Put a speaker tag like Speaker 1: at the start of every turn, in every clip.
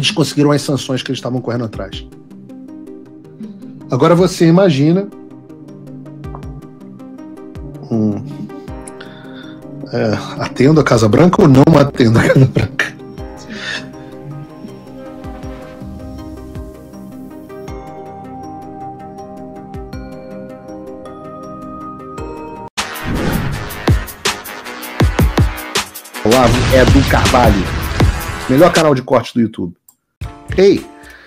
Speaker 1: eles conseguiram as sanções que eles estavam correndo atrás. Agora você imagina atendo a Casa Branca ou não atendo a Casa Branca? Olavo é do Carvalho, melhor canal de corte do YouTube. Ei,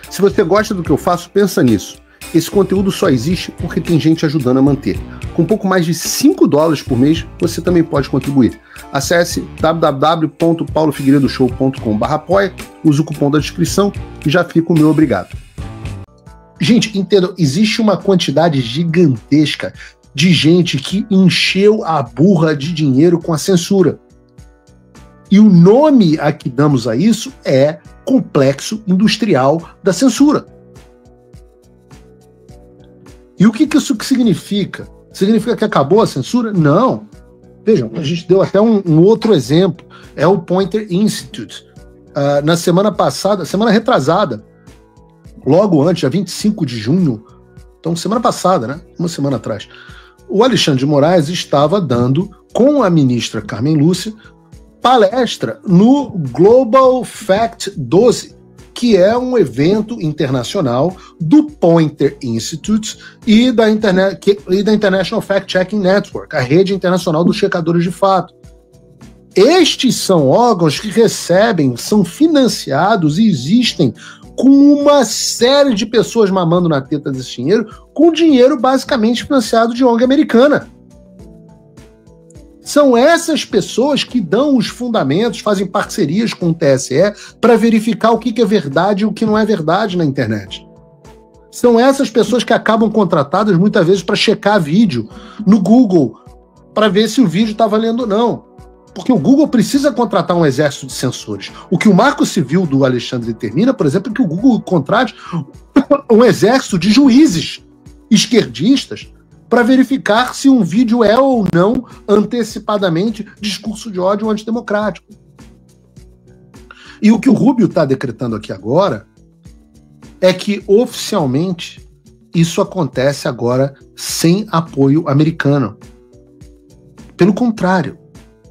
Speaker 1: se você gosta do que eu faço, pensa nisso. Esse conteúdo só existe porque tem gente ajudando a manter. Com pouco mais de $5 por mês, você também pode contribuir. Acesse www.paulofigueiredoshow.com/apoia, use o cupom da descrição e já fica o meu obrigado. Gente, entendam, existe uma quantidade gigantesca de gente que encheu a burra de dinheiro com a censura. E o nome a que damos a isso é complexo industrial da censura. E o que isso significa? Significa que acabou a censura? Não. Vejam, a gente deu até um outro exemplo. É o Poynter Institute. Na semana passada, semana retrasada, logo antes, dia 25 de junho, então semana passada, né? Uma semana atrás, o Alexandre de Moraes estava dando, com a ministra Carmen Lúcia, palestra no Global Fact 12, que é um evento internacional do Poynter Institute e da International Fact Checking Network, a rede internacional dos checadores de fato. Estes são órgãos que recebem, são financiados e existem com uma série de pessoas mamando na teta desse dinheiro, com dinheiro basicamente financiado de ONG americana. São essas pessoas que dão os fundamentos, fazem parcerias com o TSE para verificar o que é verdade e o que não é verdade na internet. São essas pessoas que acabam contratadas muitas vezes para checar vídeo no Google, para ver se o vídeo está valendo ou não. Porque o Google precisa contratar um exército de censores. O que o Marco Civil do Alexandre determina, por exemplo, é que o Google contrate um exército de juízes esquerdistas para verificar se um vídeo é ou não antecipadamente discurso de ódio antidemocrático. E o que o Rubio está decretando aqui agora é que, oficialmente, isso acontece agora sem apoio americano. Pelo contrário,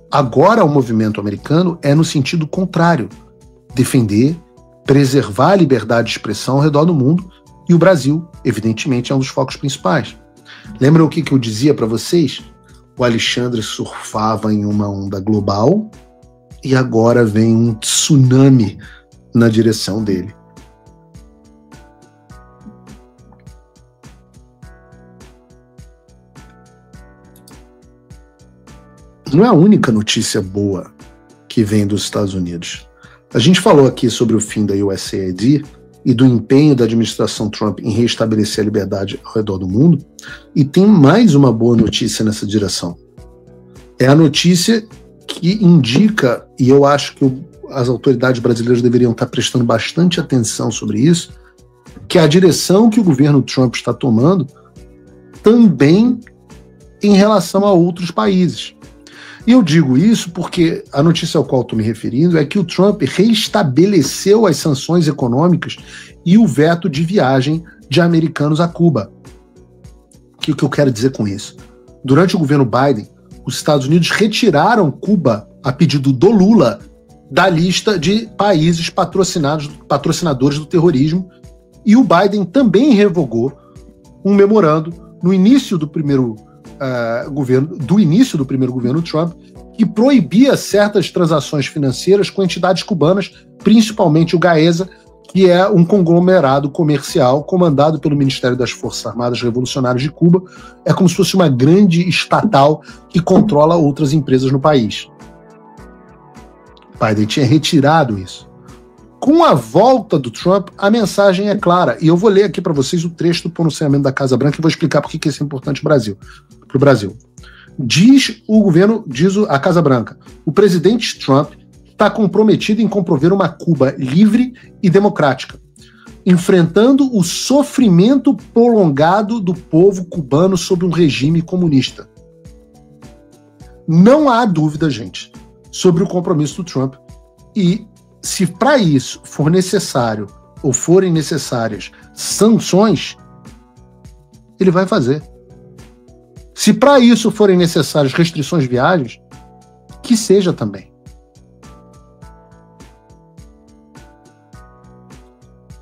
Speaker 1: agora o movimento americano é no sentido contrário, defender, preservar a liberdade de expressão ao redor do mundo, e o Brasil, evidentemente, é um dos focos principais. Lembram o que eu dizia para vocês? O Alexandre surfava em uma onda global e agora vem um tsunami na direção dele. Não é a única notícia boa que vem dos Estados Unidos. A gente falou aqui sobre o fim da USAID e do empenho da administração Trump em restabelecer a liberdade ao redor do mundo, e tem mais uma boa notícia nessa direção. É a notícia que indica, e eu acho que as autoridades brasileiras deveriam estar prestando bastante atenção sobre isso, que a direção que o governo Trump está tomando também em relação a outros países. E eu digo isso porque a notícia ao qual estou me referindo é que o Trump restabeleceu as sanções econômicas e o veto de viagem de americanos a Cuba. O que eu quero dizer com isso? Durante o governo Biden, os Estados Unidos retiraram Cuba, a pedido do Lula, da lista de países patrocinadores do terrorismo, e o Biden também revogou um memorando no início do primeiro governo Trump, que proibia certas transações financeiras com entidades cubanas, principalmente o GAESA, que é um conglomerado comercial comandado pelo Ministério das Forças Armadas Revolucionárias de Cuba. É como se fosse uma grande estatal que controla outras empresas no país. Biden tinha retirado isso. Com a volta do Trump, a mensagem é clara, e eu vou ler aqui para vocês o trecho do pronunciamento da Casa Branca e vou explicar por que isso é importante para o Brasil. Diz a Casa Branca: o presidente Trump está comprometido em comprover uma Cuba livre e democrática, enfrentando o sofrimento prolongado do povo cubano sob um regime comunista. Não há dúvida, gente, sobre o compromisso do Trump, e Se para isso for necessário ou forem necessárias sanções, ele vai fazer. Se para isso forem necessárias restrições de viagens, que seja também.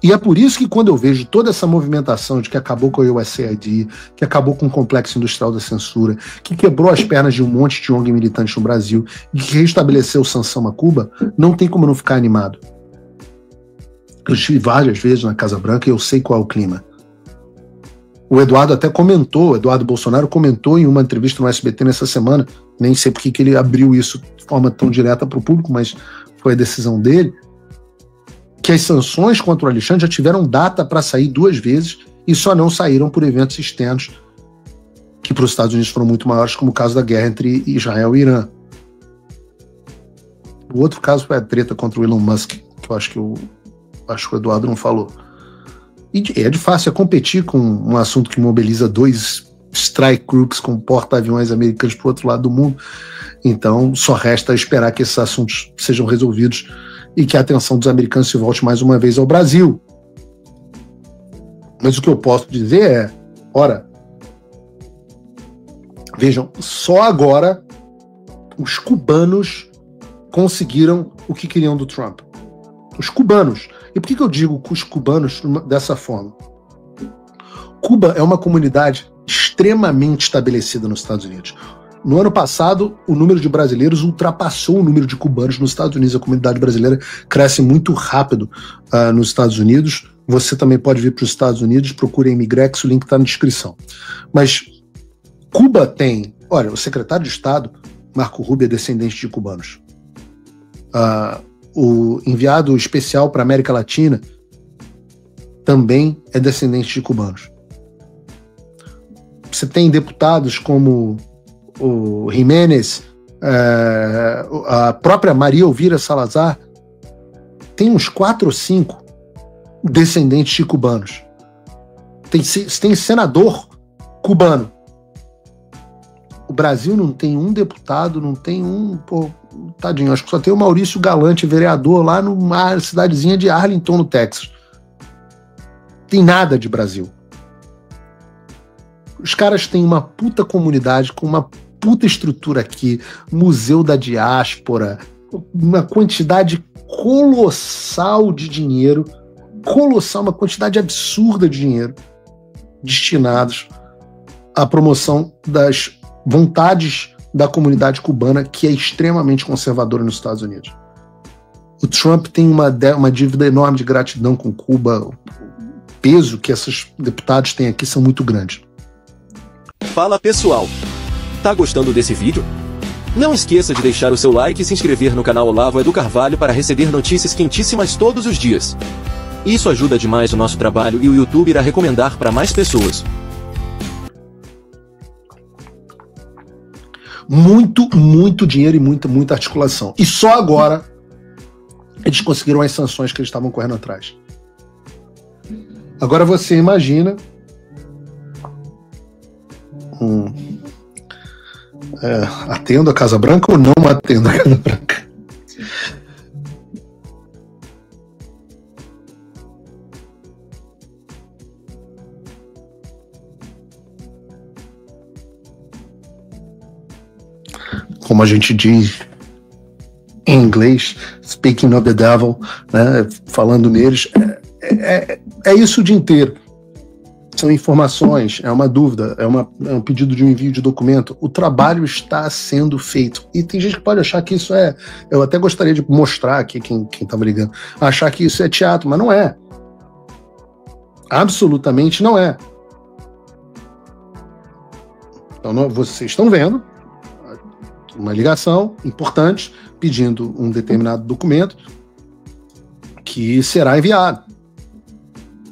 Speaker 1: E é por isso que quando eu vejo toda essa movimentação de que acabou com a USAID, que acabou com o complexo industrial da censura, que quebrou as pernas de um monte de ONG militante no Brasil e que restabeleceu sanção a Cuba, não tem como não ficar animado. Eu estive várias vezes na Casa Branca e eu sei qual é o clima. O Eduardo até comentou, o Eduardo Bolsonaro comentou em uma entrevista no SBT nessa semana, nem sei porque que ele abriu isso de forma tão direta para o público, mas foi a decisão dele, que as sanções contra o Alexandre já tiveram data para sair 2 vezes e só não saíram por eventos externos que para os Estados Unidos foram muito maiores, como o caso da guerra entre Israel e Irã. O outro caso foi a treta contra o Elon Musk, que eu acho que o Eduardo não falou. E é de fácil competir com um assunto que mobiliza 2 strike groups com porta-aviões americanos para o outro lado do mundo. Então só resta esperar que esses assuntos sejam resolvidos e que a atenção dos americanos se volte mais uma vez ao Brasil. Mas o que eu posso dizer é, ora, vejam, só agora os cubanos conseguiram o que queriam do Trump. Os cubanos. E por que eu digo que os cubanos dessa forma? Cuba é uma comunidade extremamente estabelecida nos Estados Unidos. No ano passado, o número de brasileiros ultrapassou o número de cubanos nos Estados Unidos. A comunidade brasileira cresce muito rápido nos Estados Unidos. Você também pode vir para os Estados Unidos, procure a Imigrex, o link está na descrição. Mas Cuba tem... Olha, o secretário de Estado, Marco Rubio, é descendente de cubanos. O enviado especial para a América Latina também é descendente de cubanos. Você tem deputados como o Jiménez, a própria Maria Elvira Salazar, tem uns 4 ou 5 descendentes de cubanos. Tem senador cubano. O Brasil não tem um deputado, não tem um... Tadinho, acho que só tem o Maurício Galante, vereador, lá numa cidadezinha de Arlington, no Texas. Tem nada de Brasil. Os caras têm uma puta comunidade com uma puta estrutura aqui, museu da diáspora, uma quantidade colossal de dinheiro, uma quantidade absurda de dinheiro destinados à promoção das vontades da comunidade cubana, que é extremamente conservadora nos Estados Unidos. O Trump tem uma dívida enorme de gratidão com Cuba. O peso que esses deputados têm aqui são muito grandes.
Speaker 2: Fala pessoal, tá gostando desse vídeo? Não esqueça de deixar o seu like e se inscrever no canal Olavo Edu Carvalho para receber notícias quentíssimas todos os dias. Isso ajuda demais o nosso trabalho e o YouTube irá recomendar para mais pessoas.
Speaker 1: Muito dinheiro e muita articulação. E só agora eles conseguiram as sanções que eles estavam correndo atrás. Agora você imagina atendo a Casa Branca ou não atendo a Casa Branca? Como a gente diz em inglês, speaking of the devil, né, falando neles, é isso o dia inteiro. São informações, é uma dúvida, é um pedido de um envio de documento. O trabalho está sendo feito. E tem gente que pode achar que isso é... Eu até gostaria de mostrar aqui, quem estava ligando, achar que isso é teatro, mas não é. Absolutamente não é. Então, vocês estão vendo uma ligação importante pedindo um determinado documento que será enviado.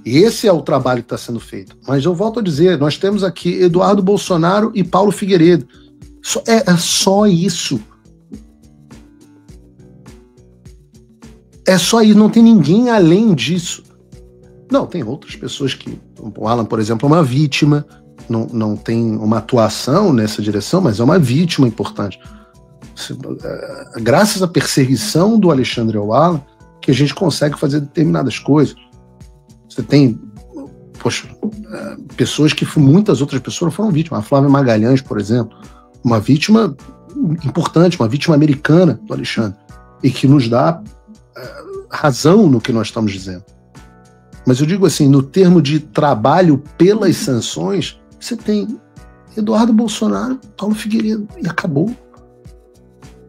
Speaker 1: Esse é o trabalho que está sendo feito. Mas eu volto a dizer, nós temos aqui Eduardo Bolsonaro e Paulo Figueiredo. É só isso. É só isso, não tem ninguém além disso. Não, tem outras pessoas que... O Alan, por exemplo, é uma vítima, não tem uma atuação nessa direção, mas é uma vítima importante. Graças à perseguição do Alexandre ao Alan, que a gente consegue fazer determinadas coisas. Você tem, pessoas que muitas outras pessoas foram vítimas. A Flávia Magalhães, por exemplo, uma vítima importante, uma vítima americana do Alexandre, e que nos dá razão no que nós estamos dizendo. Mas eu digo assim, no termo de trabalho pelas sanções, você tem Eduardo Bolsonaro, Paulo Figueiredo, e acabou.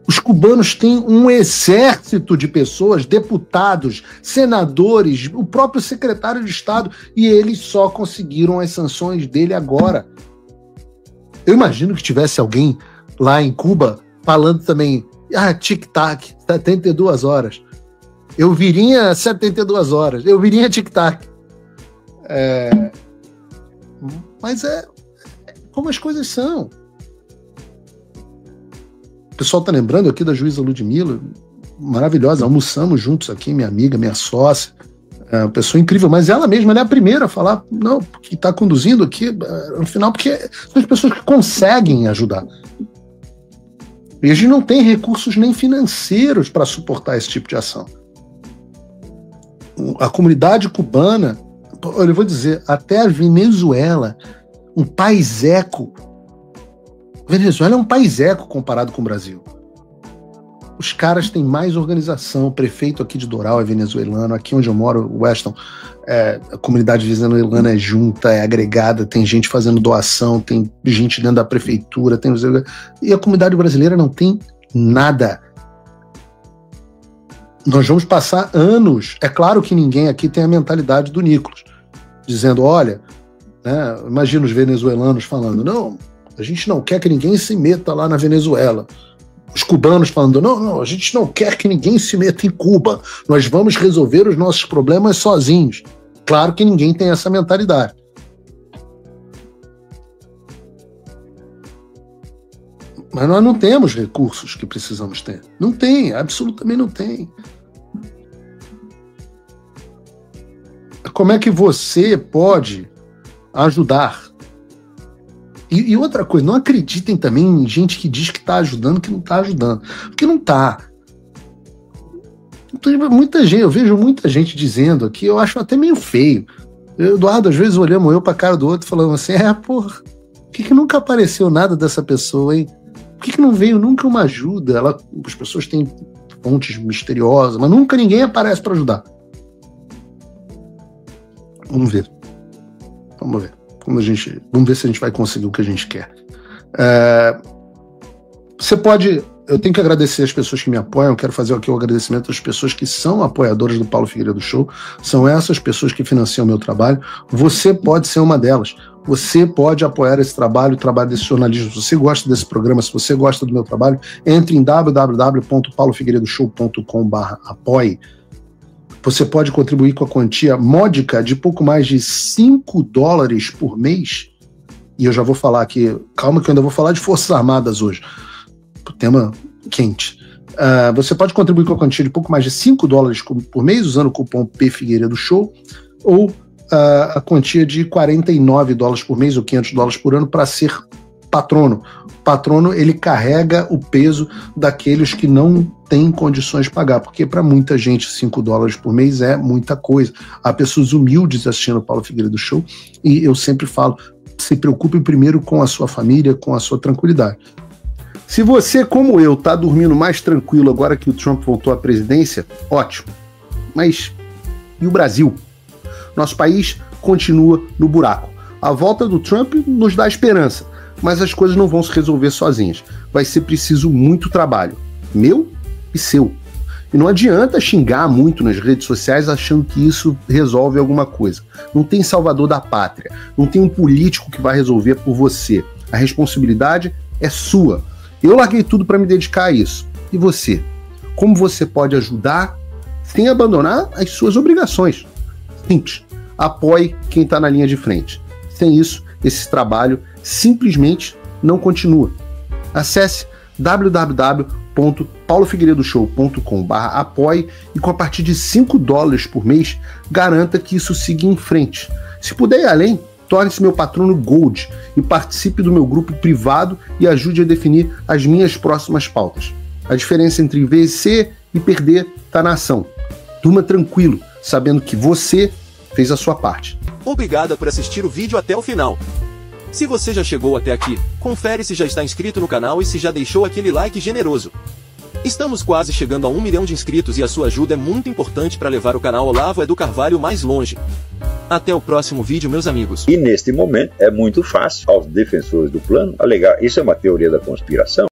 Speaker 1: Os cubanos têm um exército de pessoas, deputados, senadores, o próprio secretário de Estado, e eles só conseguiram as sanções dele agora. Eu imagino que tivesse alguém lá em Cuba falando também, tic-tac, 72 horas. Eu viria 72 horas, eu viria tic-tac. Mas é como as coisas são. O pessoal está lembrando aqui da juíza Ludmilla, maravilhosa, almoçamos juntos aqui, minha amiga, minha sócia, uma pessoa incrível, mas ela mesma, ela é a primeira a falar, não, que está conduzindo aqui, no final, porque são as pessoas que conseguem ajudar. E a gente não tem recursos nem financeiros para suportar esse tipo de ação. A comunidade cubana, olha, eu vou dizer, até a Venezuela, um país-eco. Venezuela é um país-eco comparado com o Brasil. Os caras têm mais organização. O prefeito aqui de Doral é venezuelano. Aqui onde eu moro, Weston, a comunidade venezuelana é junta, é agregada, tem gente fazendo doação, tem gente dentro da prefeitura, e a comunidade brasileira não tem nada. Nós vamos passar anos. É claro que ninguém aqui tem a mentalidade do Nicolas, dizendo, olha, né, imagina os venezuelanos falando, não, a gente não quer que ninguém se meta lá na Venezuela. Os cubanos falando, não, a gente não quer que ninguém se meta em Cuba. Nós vamos resolver os nossos problemas sozinhos. Claro que ninguém tem essa mentalidade. Mas nós não temos recursos que precisamos ter. Não tem, absolutamente não tem. Como é que você pode ajudar? E outra coisa, não acreditem também em gente que diz que está ajudando, que não está ajudando. Porque não está. Muita gente, eu vejo muita gente dizendo aqui, eu acho até meio feio. Eduardo, às vezes olhamos para a cara do outro falando assim, porra, por que nunca apareceu nada dessa pessoa, hein? Por que não veio nunca uma ajuda? As pessoas têm fontes misteriosas, mas nunca ninguém aparece para ajudar. Vamos ver. Vamos ver se a gente vai conseguir o que a gente quer. Você pode... Eu tenho que agradecer as pessoas que me apoiam. Quero fazer aqui o agradecimento às pessoas que são apoiadoras do Paulo Figueiredo Show. São essas pessoas que financiam o meu trabalho. Você pode ser uma delas. Você pode apoiar esse trabalho, o trabalho desse jornalismo. Se você gosta desse programa, se você gosta do meu trabalho, entre em www.paulofigueiredoshow.com/apoie. Você pode contribuir com a quantia módica de pouco mais de $5 por mês. E eu já vou falar aqui, calma que eu ainda vou falar de Forças Armadas hoje, tema quente. Você pode contribuir com a quantia de pouco mais de $5 por mês, usando o cupom PFigueiredoShow, ou a quantia de $49 por mês, ou $500 por ano, para ser patrono. O patrono, ele carrega o peso daqueles que não têm condições de pagar, porque para muita gente $5 por mês é muita coisa. Há pessoas humildes assistindo o Paulo Figueiredo Show, e eu sempre falo, se preocupe primeiro com a sua família, com a sua tranquilidade. Se você, como eu, está dormindo mais tranquilo agora que o Trump voltou à presidência, ótimo. Mas e o Brasil? Nosso país continua no buraco. A volta do Trump nos dá esperança, mas as coisas não vão se resolver sozinhas. Vai ser preciso muito trabalho, meu e seu. E não adianta xingar muito nas redes sociais achando que isso resolve alguma coisa. Não tem salvador da pátria, não tem um político que vai resolver por você. A responsabilidade é sua. Eu larguei tudo para me dedicar a isso. E você? Como você pode ajudar sem abandonar as suas obrigações? Simples. Apoie quem está na linha de frente. Sem isso, esse trabalho simplesmente não continua. Acesse www.paulofigueiredoshow.com/apoie e com a partir de $5 por mês, garanta que isso siga em frente. Se puder ir além, torne-se meu patrono Gold e participe do meu grupo privado e ajude a definir as minhas próximas pautas. A diferença entre vencer e perder está na ação. Durma tranquilo, sabendo que você fez a sua parte.
Speaker 2: Obrigada por assistir o vídeo até o final. Se você já chegou até aqui, confere se já está inscrito no canal e se já deixou aquele like generoso. Estamos quase chegando a 1 milhão de inscritos e a sua ajuda é muito importante para levar o canal Olavo do Carvalho mais longe. Até o próximo vídeo, meus amigos.
Speaker 3: E neste momento é muito fácil aos defensores do plano alegar isso é uma teoria da conspiração.